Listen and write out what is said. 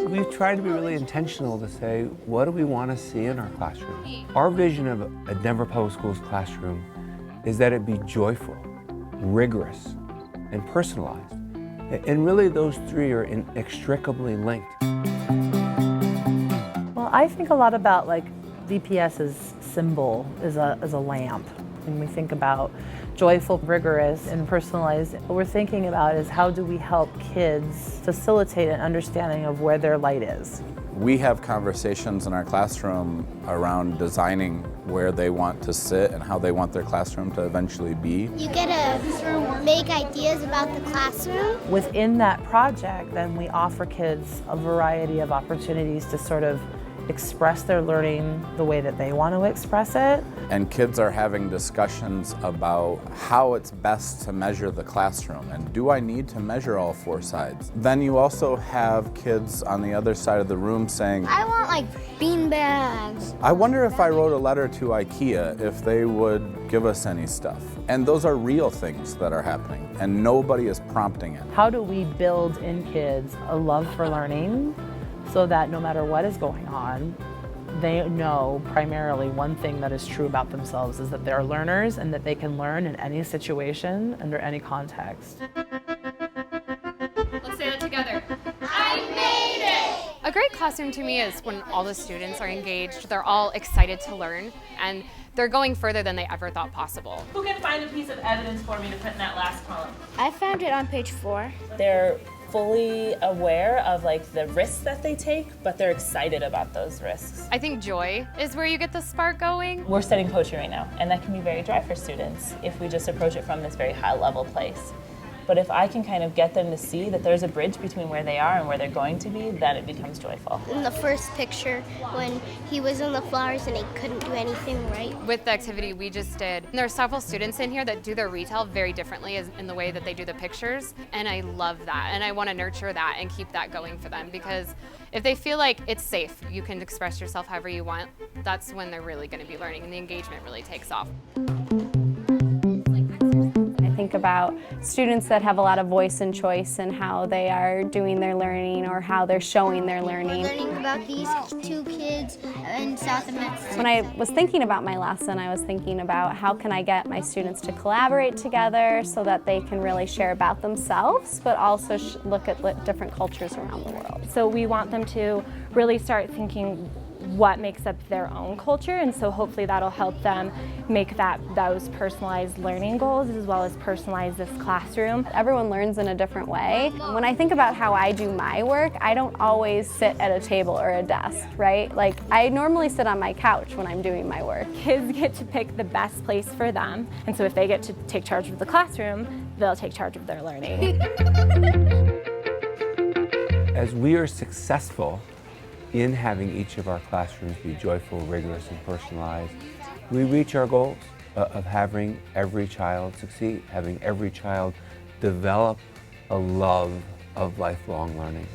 We've tried to be really intentional to say, what do we want to see in our classroom? Our vision of a Denver Public Schools classroom is that it be joyful, rigorous, and personalized. And really those three are inextricably linked. Well, I think a lot about like DPS's symbol is a lamp. When we think about joyful, rigorous, and personalized, what we're thinking about is how do we help kids facilitate an understanding of where their light is. We have conversations in our classroom around designing where they want to sit and how they want their classroom to eventually be. You get to make ideas about the classroom. Within that project, then we offer kids a variety of opportunities to sort of express their learning the way that they want to express it. And kids are having discussions about how it's best to measure the classroom and do I need to measure all four sides? Then you also have kids on the other side of the room saying, I want like bean bags. I wonder if I wrote a letter to IKEA if they would give us any stuff. And those are real things that are happening and nobody is prompting it. How do we build in kids a love for learning so that no matter what is going on, they know primarily one thing that is true about themselves is that they're learners and that they can learn in any situation, under any context. Let's say that together. I made it! A great classroom to me is when all the students are engaged, they're all excited to learn, and they're going further than they ever thought possible. Who can find a piece of evidence for me to put in that last column? I found it on page 4. They're fully aware of like the risks that they take, but they're excited about those risks. I think joy is where you get the spark going. We're studying poetry right now, and that can be very dry for students if we just approach it from this very high level place. But if I can kind of get them to see that there's a bridge between where they are and where they're going to be, then it becomes joyful. In the first picture, when he was in the flowers and he couldn't do anything right. With the activity we just did, there are several students in here that do their retell very differently in the way that they do the pictures, and I love that, and I want to nurture that and keep that going for them, because if they feel like it's safe, you can express yourself however you want, that's when they're really going to be learning and the engagement really takes off. Think about students that have a lot of voice and choice in how they are doing their learning or how they're showing their learning. We're learning about these 2 kids in South America. When I was thinking about my lesson, I was thinking about how can I get my students to collaborate together so that they can really share about themselves, but also look at different cultures around the world. So we want them to really start thinking what makes up their own culture, and so hopefully that'll help them make those personalized learning goals as well as personalize this classroom. Everyone learns in a different way. When I think about how I do my work, I don't always sit at a table or a desk, right? Like I normally sit on my couch when I'm doing my work. Kids get to pick the best place for them, and so if they get to take charge of the classroom, they'll take charge of their learning. As we are successful in having each of our classrooms be joyful, rigorous, and personalized, we reach our goals of having every child succeed, having every child develop a love of lifelong learning.